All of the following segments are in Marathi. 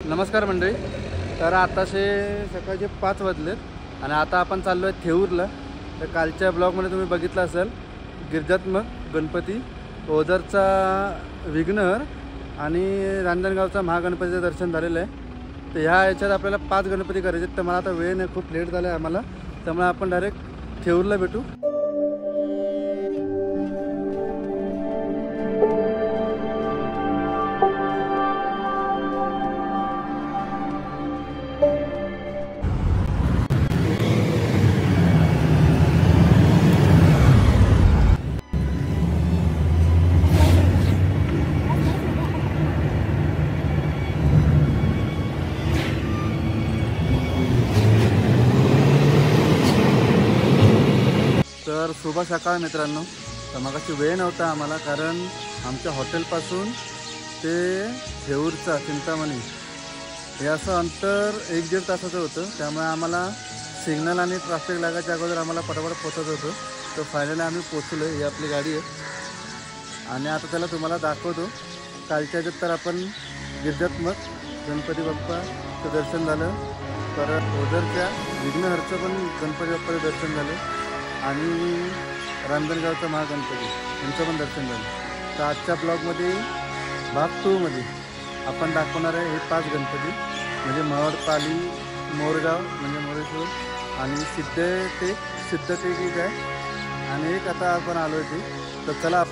नमस्कार मंडळी. तर आताशे सकाळचे 5 वाजलेत आणि आता आपण चाललो आहे थेऊरला. तर कालच्या ब्लॉगमध्ये तुम्ही बघितलं असेल गिरिजात्मक गणपती, ओझरचा विघ्नहर आणि रांजणगावचा महागणपतीचं दर्शन झालेलं आहे. तर ह्या याच्यात आपल्याला 5 गणपती करायचे आहेत. तर मला आता वेळ नाही, खूप लेट झाला आहे आम्हाला, त्यामुळे आपण डायरेक्ट थेऊरला भेटू. तर शुभ सकाळ मित्रांनो. तर मगाशी वेळ नव्हता आम्हाला, कारण आमच्या हॉटेलपासून ते थेऊरचा चिंतामणी हे असं अंतर 1-1.5 तासाचं होतं. त्यामुळे आम्हाला सिग्नल आणि ट्रॅफिक लागायच्या अगोदर आम्हाला पटापट पोचत होतं. तर फायनली आम्ही पोचलो. ही आपली गाडी आहे आणि आता त्याला तुम्हाला दाखवतो. कालच्या ह्याच्यात तर आपण गिरिजात्मक गणपती बाप्पाचं दर्शन झालं, परत ओझरच्या विघ्नहरचं पण गणपती बाप्पाचं दर्शन झालं आणि रांजणगावचा महागणपती यांचं पण दर्शन झालं. तर आजच्या ब्लॉगमध्ये भाग 2 मध्ये आपण दाखवणार आहे हे 5 गणपती, म्हणजे महडपाली, मोरगाव म्हणजे मोरेश्वर आणि सिद्धटेक एक आहे आणि एक आता आपण आलो आहे ते. तर चला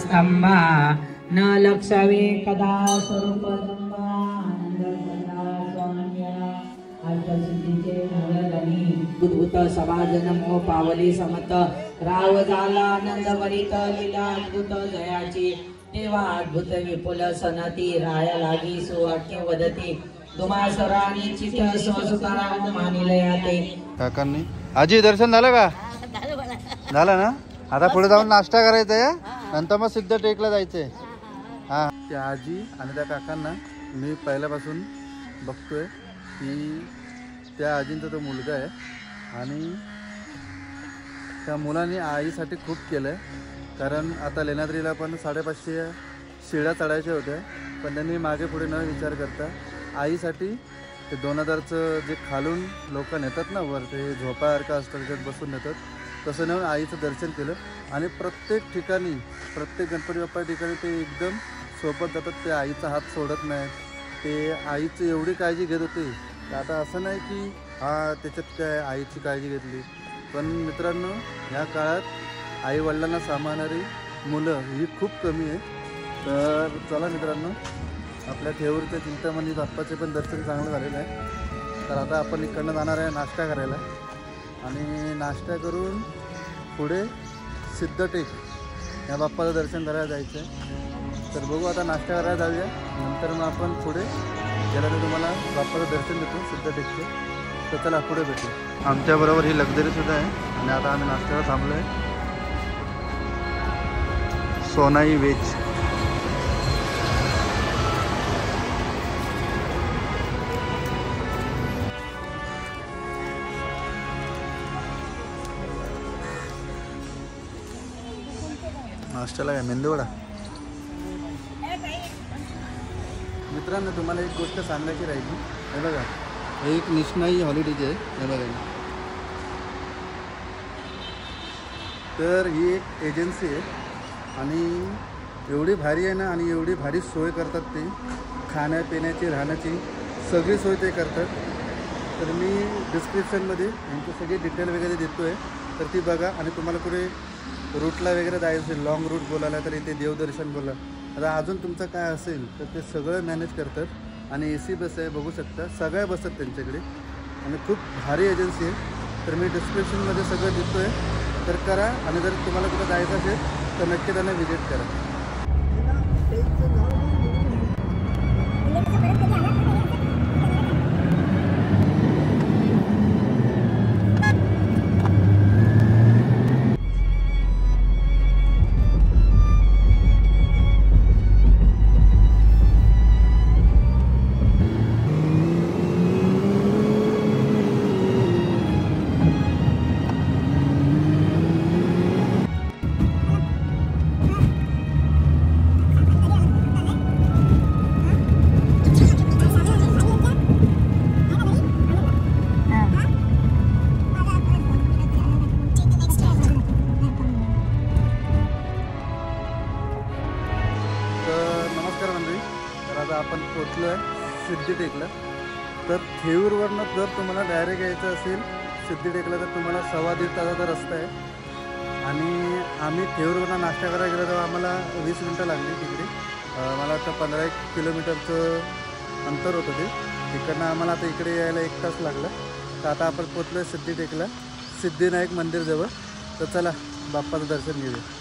स्तंभा न लक्षवे कदा स्वरूप उद्भूत सभाजनमो पावली समत राव झाला आनंद वरित लीला अद्भुत जयाची तेव्हा अद्भुत विपुल सनती राया लागी सुवाक्य वदती दुमासरानी चित्त स्वसुताराम मानिलयाते. काकांनी आजी दर्शन झालं का? झालं ना. आता पुढे जाऊन नाश्ता करायचा आहे, नंतर मग सिद्धटेकला जायचंय. हां, त्या आजी आणि त्या काकांना मी पहिल्यापासून बघतोय की त्या आजींचा तो मुलगा आहे आणि त्या मुलांनी आईसाठी खूप केलं आहे. कारण आता लेण्याद्रीला पण 550 शिड्या चढायच्या होत्या, पण त्यांनी मागे पुढे न विचार करता आईसाठी ते 2000चं जे खालून लोक नेतात ना वर, ते झोपासारखं असतं त्याच्यात बसून नेतात, तसं नेऊन आईचं दर्शन केलं. आणि प्रत्येक ठिकाणी, प्रत्येक गणपती बाप्पा ठिकाणी ते एकदम सोबत जातात. ते आईचा हात सोडत नाहीत. ते आईची एवढी काळजी घेत होते. आता असं नाही की त्याच्यात काय आईची काळजी घेतली, पण मित्रांनो ह्या काळात आईवडिलांना सांभाळणारी मुलं ही खूप कमी आहे. तर चला मित्रांनो, आपल्या थेऊरच्या चिंतामणी बाप्पाचे पण दर्शन चांगलं झालेलं आहे. तर आता आपण इकडनं जाणार आहे नाश्ता करायला. आणि नाश्ता करून पुढे सिद्धटेक या बाप्पाचं दर्शन करायला जायचं आहे. तर बघू आता नाश्ता करायला जाऊया, नंतर मग आपण पुढे गेल्यानंतर तुम्हाला बाप्पाचं दर्शन देतो सिद्धटेकचं. तर चला पुढे भेटू. आमच्याबरोबर ही लक्झरीसुद्धा आहे आणि आता आम्ही नाश्त्याला थांबलो आहे. सोनाई वेज. नाश्त्याला काय मेंदूवडा. मित्रांनो तुम्हाला एक गोष्ट सांगायची राहिली. हे बघा एक निष्णाई हॉलिडेज आहे. हे बघा तर ही एक एजन्सी आहे आणि एवढी भारी आहे ना आणि एवढी भारी सोय करतात ते. खाण्यापिण्याची राहण्याची सगळी सोय ते करतात. तर मी डिस्क्रिप्शनमध्ये यांची सगळी डिटेल वगैरे देतो आहे, तर ती बघा. आणि तुम्हाला कुठे रूटला वगैरे जायचं असेल, लॉंग रूट बोलायला, तर इथे देवदर्शन बोला, आता अजून तुमचं काय असेल तर ते सगळं मॅनेज करतात. आणि AC बस आहे, बघू शकता सगळ्या बसतात त्यांच्याकडे आणि खूप भारी एजन्सी आहे. तर मी डिस्क्रिप्शनमध्ये सगळं देतो आहे, तर करा. आणि जर तुम्हाला कुठं जायचं असेल तर नक्की त्यांना व्हिजिट करा. आपण पोचलो आहे सिद्धटेकला. तर थेऊरवरनं जर तुम्हाला डायरेक्ट यायचं असेल सिद्धटेकला तर तुम्हाला 1.25 तासाचा रस्ता आहे. आणि आम्ही थेऊरवरनं नाश्ता करायला गेलो तेव्हा आम्हाला 20 मिनटं लागली तिकडे. मला वाटतं 15 किलोमीटरचं अंतर होतं ते. तिकडनं आम्हाला आता इकडे यायला 1 तास लागला. तर आता आपण पोचलो आहे सिद्धटेकला, सिद्धिविनायक मंदिरजवळ. तर चला बाप्पाचं दर्शन घेऊया.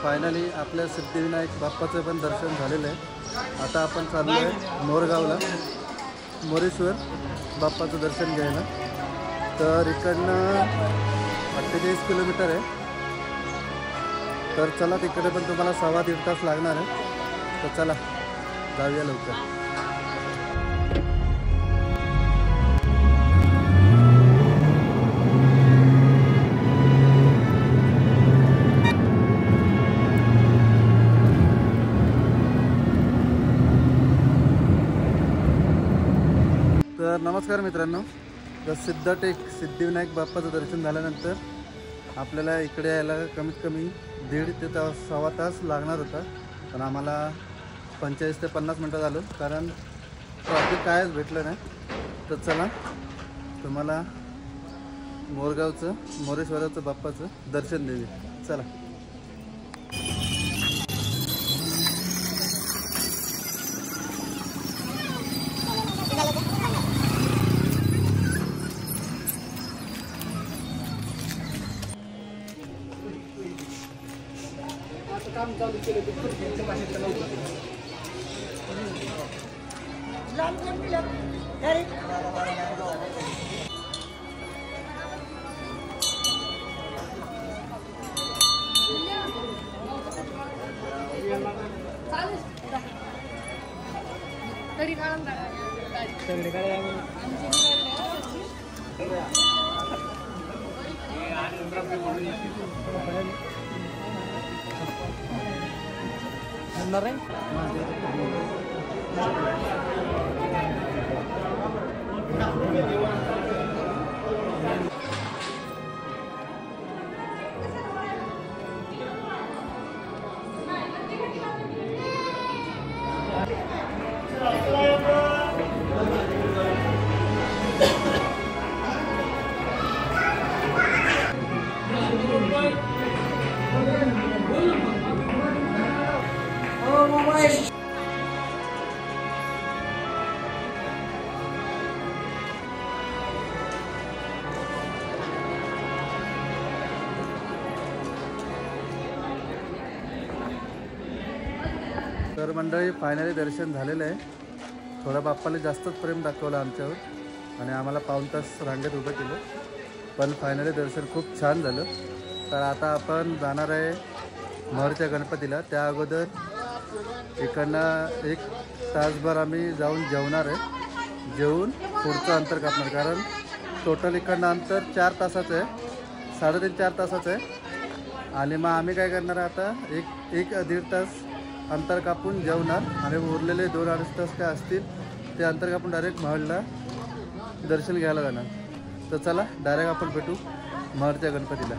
फायनली आपल्या सिद्धिविनायक बाप्पाचं पण दर्शन झालेलं आहे. आता आपण चाललो आहे मोरगावला मोरेश्वर बाप्पाचं दर्शन घ्यायला. तर इकडनं 48 किलोमीटर आहे. तर चला तिकडे पण तुम्हाला 1.25 तास लागणार आहे. तर चला जाऊया लवकर. तर नमस्कार मित्रांनो. तर सिद्धिविनायक बाप्पाचं दर्शन झाल्यानंतर आपल्याला इकडे यायला कमीत कमी 1.5 ते 1.25 तास लागणार होता. पण आम्हाला 45 ते 50 मिनटं झालं, कारण ट्रॉफिक कायच भेटलं नाही. तर चला तुम्हाला मोरेश्वराचं बाप्पाचं दर्शन देऊया. चला. तर मंडळी फायनली दर्शन झालेलं आहे. थोडा बाप्पाला जास्तच प्रेम दाखवलं आमच्यावर आणि आम्हाला पाऊण तास रांगेत उभं केलं, पण फायनली दर्शन खूप छान झालं. तर आता आपण जाणार आहे महडच्या गणपतीला. त्या अगोदर इकडनं 1 तासभर आम्ही जाऊन जेवणार आहे. जेवून पुढचं अंतर कापणार, कारण टोटल इकडनं अंतर 4 तासाचं आहे, 3.5-4 तासाचं आहे. आणि मग आम्ही काय करणार आहे आता, 1-1.5 तास अंतर कापून जेवणार आणि उरलेले 2-2.5 तास काय असतील ते अंतर कापून डायरेक्ट महडला दर्शन घ्यायला जाणार. तर चला डायरेक्ट आपण भेटू महडच्या गणपतीला.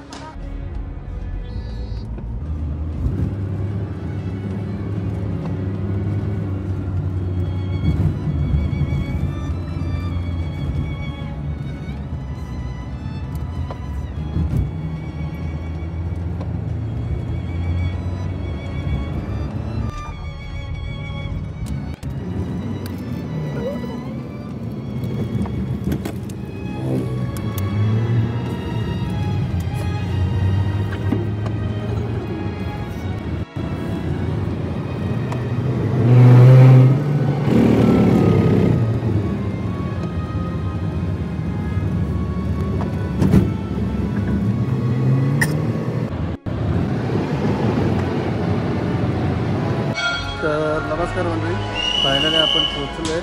तर नमस्कार मंडळी, फायनली आपण पोचलो आहे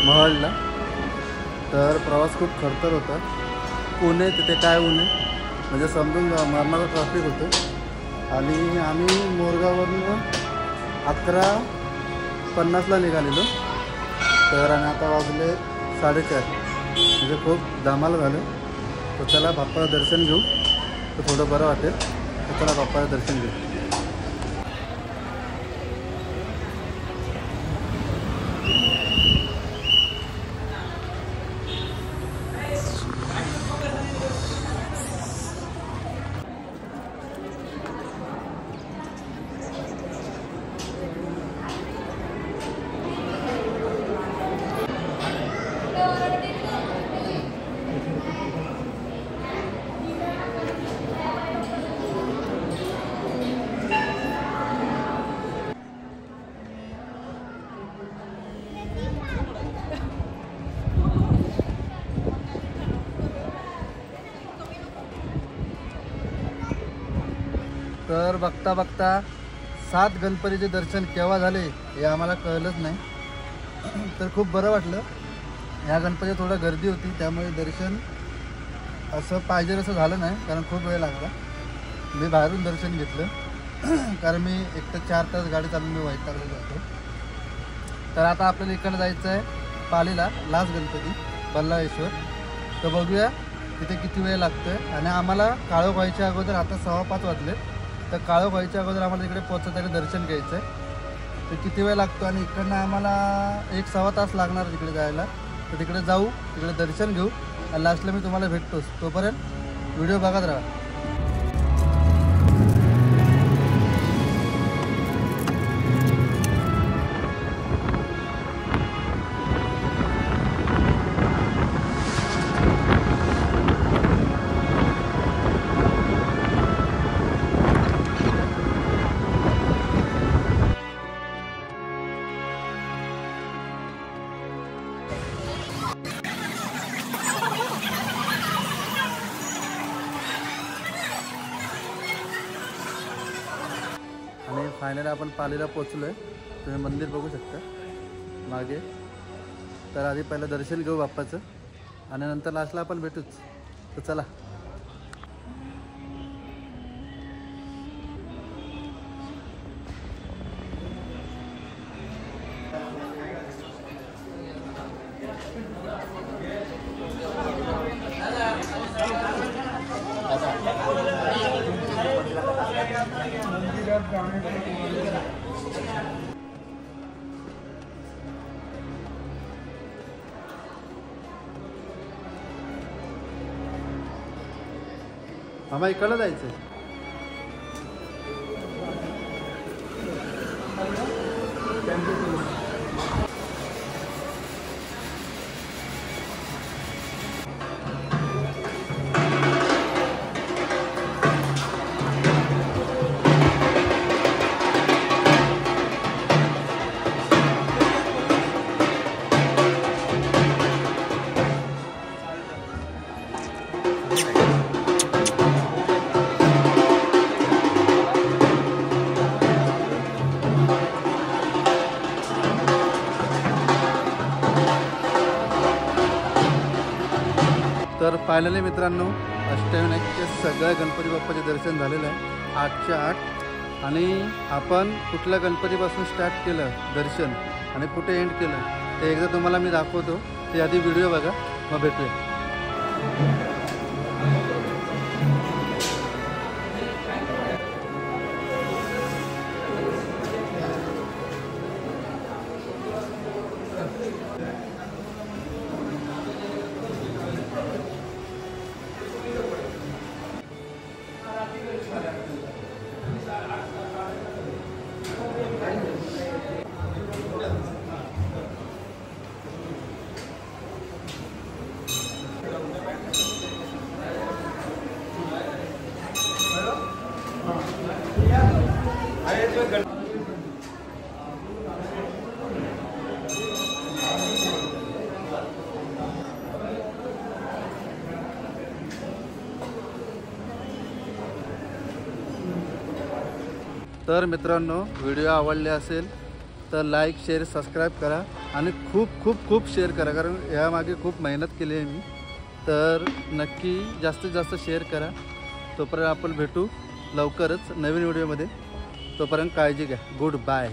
महडला. तर प्रवास खूप खडतर होता. पुणे तिथे काय ऊने म्हणजे समजून मरणाचं ट्रॅफिक होतं. आणि आम्ही मोरगाववरून 11:50ला निघालेलो. तर आणि आता वाजले 4:30, म्हणजे खूप धमाल झालं. तर चला बाप्पाला दर्शन घेऊ, तर थोडं बरं वाटेल. तर चला बाप्पाला दर्शन घेऊ. तर बघता बघता 7 गणपतीचे दर्शन केव्हा झाले हे आम्हाला कळलंच नाही. तर खूप बरं वाटलं. ह्या गणपतीत थोडं गर्दी होती, त्यामुळे दर्शन असं पाहिजे असं झालं नाही, कारण खूप वेळ लागला. मी बाहेरून दर्शन घेतलं, कारण मी 1 ते 4 तास गाडी चालून मी वैतागलेलो होतो. तर आता आपल्याला इकडं जायचं आहे पालीला, लास्ट गणपती बल्लाळेश्वर. तर बघूया तिथे किती वेळ लागतो आहे. आणि आम्हाला काळोख व्हायच्या अगोदर, आता 5:15 वाजले, तर काळोख व्हायच्या अगोदर आम्हाला तिकडे पोहोचत आहे, दर्शन घ्यायचं आहे. तर किती वेळ लागतो आणि इकडनं आम्हाला 1-1.25 तास लागणार तिकडे जायला. तर तिकडे जाऊ, तिकडे दर्शन घेऊ आणि लास्टला मी तुम्हाला भेटतोच. तोपर्यंत व्हिडिओ बघत राहा. फायनली आपण पालीला पोचलो आहे. तुम्ही मंदिर बघू शकता मागे. तर आधी पहिलं दर्शन घेऊ बाप्पाचं आणि नंतर लास्टला आपण भेटूच. तर चला. मामा इकडं जायचं. तर फायनली मित्रांनो अष्टविनायकचे सगळ्या गणपती बाप्पाचे दर्शन झालेलं आहे 8च्या 8. आणि आपण कुठल्या गणपतीपासून स्टार्ट केलं दर्शन आणि कुठे एंड केलं ते एकदा तुम्हाला मी दाखवतो. ते आधी व्हिडिओ बघा मग भेटूया. तर मित्रांनो व्हिडिओ आवडले असेल तर लाईक शेअर सबस्क्राईब करा आणि खूप खूप खूप शेअर करा, कारण यामागे खूप मेहनत केली आहे मी. तर नक्की जास्तीत जास्त शेअर करा. तोपर्यंत आपण भेटू लवकरच नवीन व्हिडिओमध्ये. तोपर्यंत काळजी घ्या. Good bye.